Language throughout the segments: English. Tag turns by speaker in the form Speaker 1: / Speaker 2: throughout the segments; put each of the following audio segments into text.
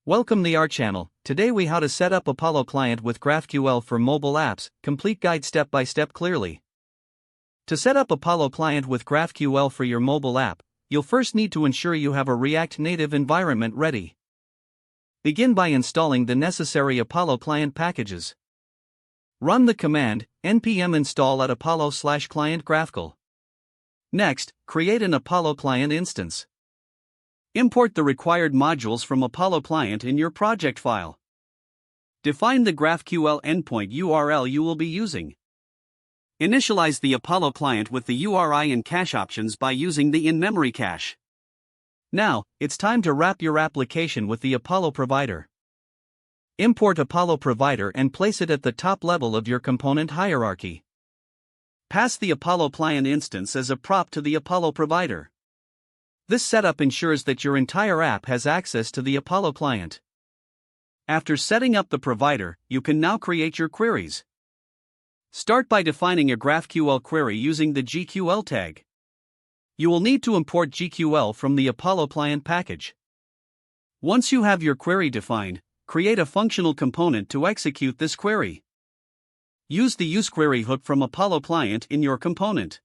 Speaker 1: Welcome to our channel. Today we how to set up Apollo client with GraphQL for mobile apps, complete guide step by step clearly. To set up Apollo client with GraphQL for your mobile app, you'll first need to ensure you have a React Native environment ready. Begin by installing the necessary Apollo client packages. Run the command npm install at apollo/client GraphQL. Next, create an Apollo client instance. Import the required modules from Apollo client in your project file. Define the GraphQL endpoint URL you will be using. Initialize the Apollo client with the URI and cache options by using the in-memory cache. Now, it's time to wrap your application with the Apollo provider. Import Apollo provider and place it at the top level of your component hierarchy. Pass the Apollo client instance as a prop to the Apollo provider. This setup ensures that your entire app has access to the Apollo client. After setting up the provider, you can now create your queries. Start by defining a GraphQL query using the GQL tag. You will need to import GQL from the Apollo client package. Once you have your query defined, create a functional component to execute this query. Use the useQuery hook from Apollo client in your component.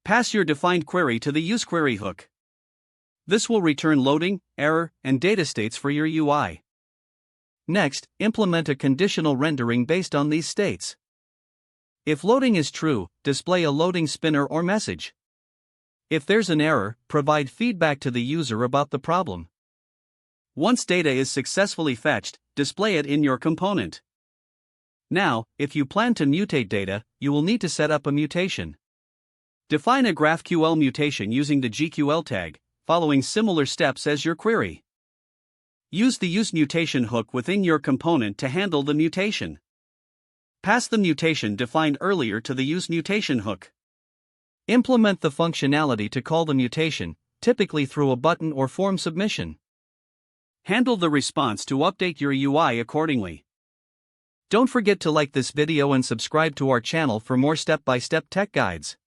Speaker 1: Pass your defined query to the useQuery hook. This will return loading, error, and data states for your UI. Next, implement a conditional rendering based on these states. If loading is true, display a loading spinner or message. If there's an error, provide feedback to the user about the problem. Once data is successfully fetched, display it in your component. Now, if you plan to mutate data, you will need to set up a mutation. Define a GraphQL mutation using the GQL tag, following similar steps as your query. Use the useMutation hook within your component to handle the mutation. Pass the mutation defined earlier to the useMutation hook. Implement the functionality to call the mutation, typically through a button or form submission. Handle the response to update your UI accordingly. Don't forget to like this video and subscribe to our channel for more step-by-step tech guides.